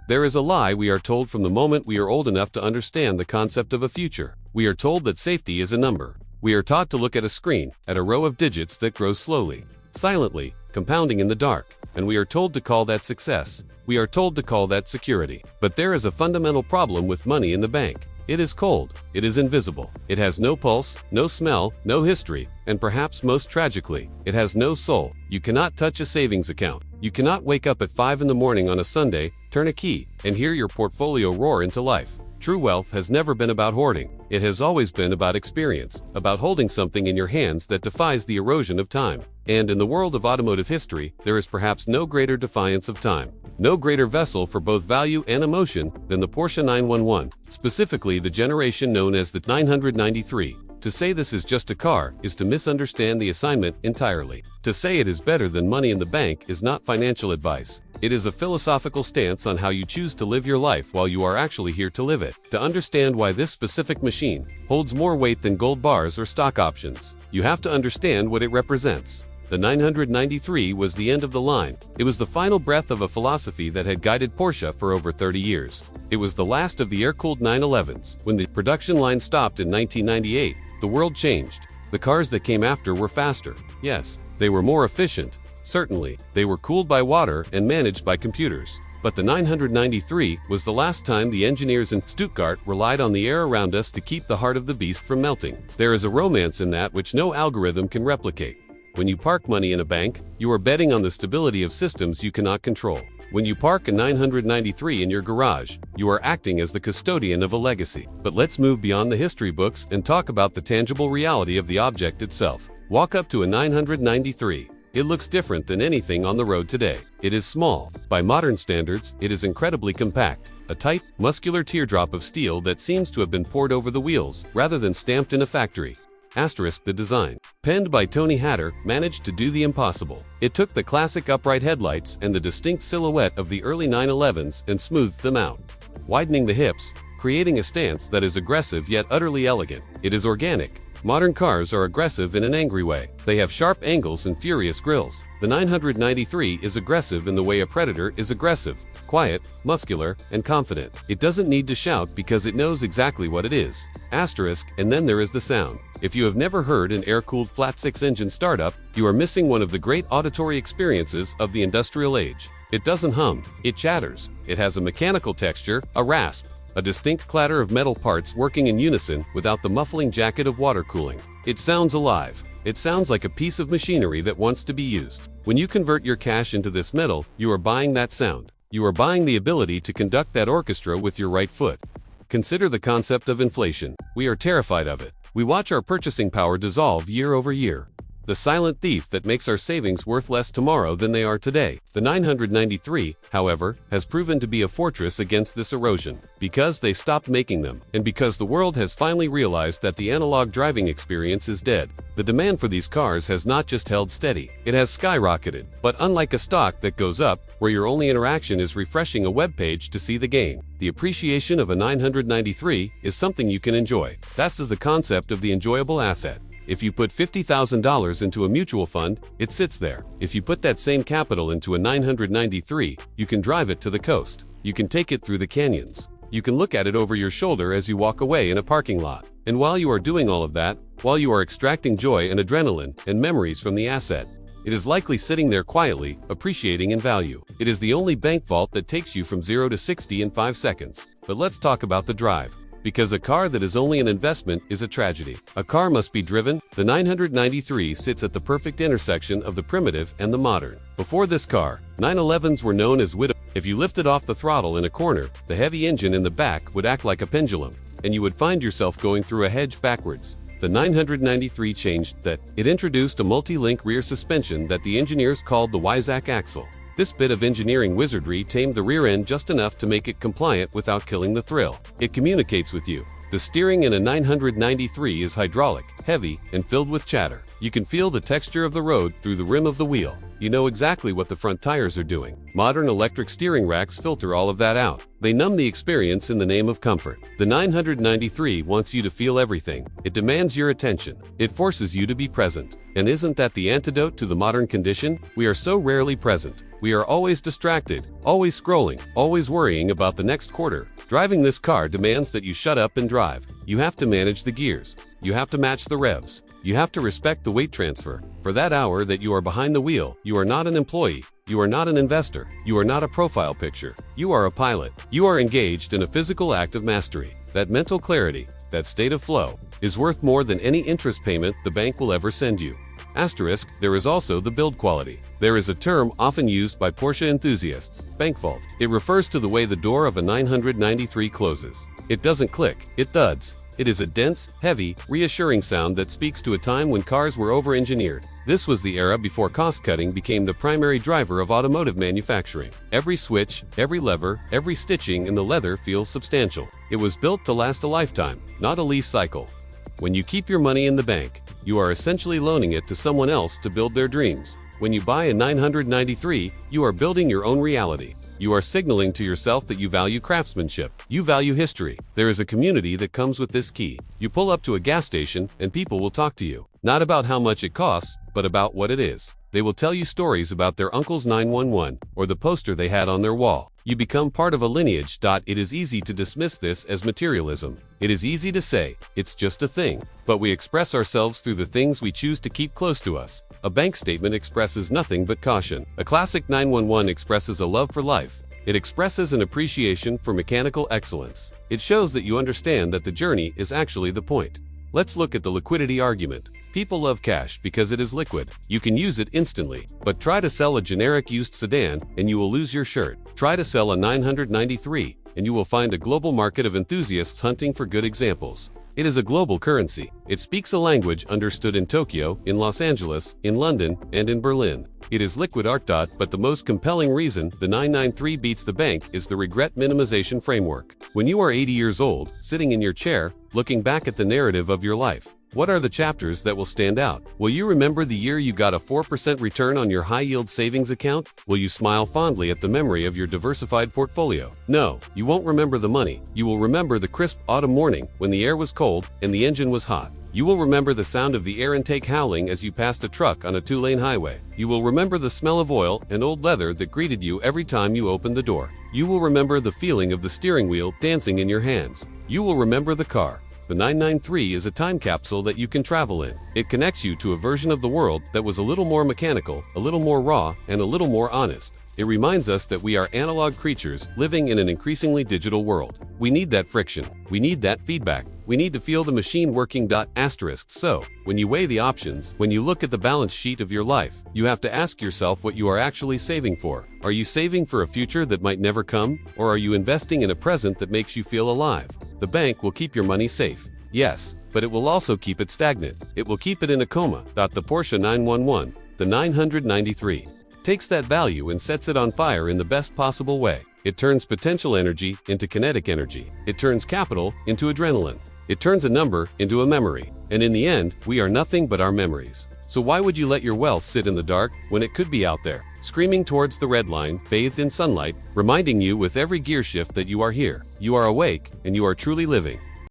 There is a lie we are told from the moment we are old enough to understand the concept of a future. We are told that safety is a number. We are taught to look at a screen, at a row of digits that grows slowly, silently, compounding in the dark, and we are told to call that success. We are told to call that security. But there is a fundamental problem with money in the bank. It is cold, it is invisible, it has no pulse, no smell, no history, and perhaps most tragically, it has no soul. You cannot touch a savings account. You cannot wake up at 5 in the morning on a Sunday, turn a key, and hear your portfolio roar into life. True wealth has never been about hoarding. It has always been about experience, about holding something in your hands that defies the erosion of time. And in the world of automotive history, there is perhaps no greater defiance of time, no greater vessel for both value and emotion than the Porsche 911, specifically the generation known as the 993. To say this is just a car is to misunderstand the assignment entirely. To say it is better than money in the bank is not financial advice. It is a philosophical stance on how you choose to live your life while you are actually here to live it. To understand why this specific machine holds more weight than gold bars or stock options, you have to understand what it represents. The 993 was the end of the line. It was the final breath of a philosophy that had guided Porsche for over 30 years. It was the last of the air-cooled 911s. When the production line stopped in 1998, the world changed. The cars that came after were faster. Yes, they were more efficient. Certainly, they were cooled by water and managed by computers. But the 993 was the last time the engineers in Stuttgart relied on the air around us to keep the heart of the beast from melting. There is a romance in that which no algorithm can replicate. When you park money in a bank, you are betting on the stability of systems you cannot control. When you park a 993 in your garage, you are acting as the custodian of a legacy. But let's move beyond the history books and talk about the tangible reality of the object itself. Walk up to a 993. It looks different than anything on the road today. It is small. By modern standards, it is incredibly compact. A tight, muscular teardrop of steel that seems to have been poured over the wheels, rather than stamped in a factory. The design, penned by Tony Hatter, managed to do the impossible. It took the classic upright headlights and the distinct silhouette of the early 911s and smoothed them out, widening the hips, creating a stance that is aggressive yet utterly elegant. It is organic. Modern cars are aggressive in an angry way. They have sharp angles and furious grills. The 993 is aggressive in the way a Predator is aggressive, quiet, muscular, and confident. It doesn't need to shout because it knows exactly what it is. And then there is the sound. If you have never heard an air-cooled flat-six engine startup, you are missing one of the great auditory experiences of the industrial age. It doesn't hum, it chatters. It has a mechanical texture, a rasp, a distinct clatter of metal parts working in unison without the muffling jacket of water cooling. It sounds alive. It sounds like a piece of machinery that wants to be used. When you convert your cash into this metal, you are buying that sound. You are buying the ability to conduct that orchestra with your right foot. Consider the concept of inflation. We are terrified of it. We watch our purchasing power dissolve year over year. The silent thief that makes our savings worth less tomorrow than they are today. The 993, however, has proven to be a fortress against this erosion, because they stopped making them, and because the world has finally realized that the analog driving experience is dead. The demand for these cars has not just held steady, it has skyrocketed. But unlike a stock that goes up, where your only interaction is refreshing a web page to see the gain, the appreciation of a 993 is something you can enjoy. That's the concept of the enjoyable asset. If you put $50,000 into a mutual fund, it sits there. If you put that same capital into a 993, you can drive it to the coast. You can take it through the canyons. You can look at it over your shoulder as you walk away in a parking lot. And while you are doing all of that, while you are extracting joy and adrenaline and memories from the asset, it is likely sitting there quietly, appreciating in value. It is the only bank vault that takes you from 0 to 60 in 5 seconds. But let's talk about the drive. Because a car that is only an investment is a tragedy. A car must be driven. The 993 sits at the perfect intersection of the primitive and the modern. Before this car, 911s were known as widow. If you lifted off the throttle in a corner, the heavy engine in the back would act like a pendulum, and you would find yourself going through a hedge backwards. The 993 changed that. It introduced a multi-link rear suspension that the engineers called the Weizsack axle. This bit of engineering wizardry tamed the rear end just enough to make it compliant without killing the thrill. It communicates with you. The steering in a 993 is hydraulic, heavy, and filled with chatter. You can feel the texture of the road through the rim of the wheel. You know exactly what the front tires are doing. Modern electric steering racks filter all of that out. They numb the experience in the name of comfort. The 993 wants you to feel everything. It demands your attention. It forces you to be present. And isn't that the antidote to the modern condition? We are so rarely present. We are always distracted, always scrolling, always worrying about the next quarter. Driving this car demands that you shut up and drive. You have to manage the gears. You have to match the revs. You have to respect the weight transfer. For that hour that you are behind the wheel, you are not an employee. You are not an investor. You are not a profile picture. You are a pilot. You are engaged in a physical act of mastery. That mental clarity, that state of flow, is worth more than any interest payment the bank will ever send you. Asterisk, there is also the build quality. There is a term often used by Porsche enthusiasts, bank vault. It refers to the way the door of a 993 closes. It doesn't click, it thuds. It is a dense, heavy, reassuring sound that speaks to a time when cars were over-engineered. This was the era before cost-cutting became the primary driver of automotive manufacturing. Every switch, every lever, every stitching in the leather feels substantial. It was built to last a lifetime, not a lease cycle. When you keep your money in the bank, you are essentially loaning it to someone else to build their dreams. When you buy a 993, you are building your own reality. You are signaling to yourself that you value craftsmanship. You value history. There is a community that comes with this key. You pull up to a gas station and people will talk to you. Not about how much it costs, but about what it is. They will tell you stories about their uncle's 911 or the poster they had on their wall. You become part of a lineage. It is easy to dismiss this as materialism. It is easy to say, it's just a thing. But we express ourselves through the things we choose to keep close to us. A bank statement expresses nothing but caution. A classic 911 expresses a love for life. It expresses an appreciation for mechanical excellence. It shows that you understand that the journey is actually the point. Let's look at the liquidity argument. People love cash because it is liquid. You can use it instantly. But try to sell a generic used sedan and you will lose your shirt. Try to sell a 993 and you will find a global market of enthusiasts hunting for good examples. It is a global currency. It speaks a language understood in Tokyo, in Los Angeles, in London, and in Berlin. It is liquid art. But the most compelling reason the 993 beats the bank is the regret minimization framework. When you are 80 years old, sitting in your chair, looking back at the narrative of your life, what are the chapters that will stand out? Will you remember the year you got a 4% return on your high-yield savings account? Will you smile fondly at the memory of your diversified portfolio? No, you won't remember the money. You will remember the crisp autumn morning when the air was cold and the engine was hot. You will remember the sound of the air intake howling as you passed a truck on a 2-lane highway. You will remember the smell of oil and old leather that greeted you every time you opened the door. You will remember the feeling of the steering wheel dancing in your hands. You will remember the car. The 993 is a time capsule that you can travel in. It connects you to a version of the world that was a little more mechanical, a little more raw, and a little more honest. It reminds us that we are analog creatures living in an increasingly digital world. We need that friction. We need that feedback. We need to feel the machine working. So, when you weigh the options, when you look at the balance sheet of your life, you have to ask yourself what you are actually saving for. Are you saving for a future that might never come? Or are you investing in a present that makes you feel alive? The bank will keep your money safe. Yes, but it will also keep it stagnant. It will keep it in a coma. The Porsche 911, the 993, takes that value and sets it on fire in the best possible way. It turns potential energy into kinetic energy. It turns capital into adrenaline. It turns a number into a memory. And in the end, we are nothing but our memories. So why would you let your wealth sit in the dark when it could be out there, screaming towards the red line, bathed in sunlight, reminding you with every gear shift that you are here, you are awake, and you are truly living?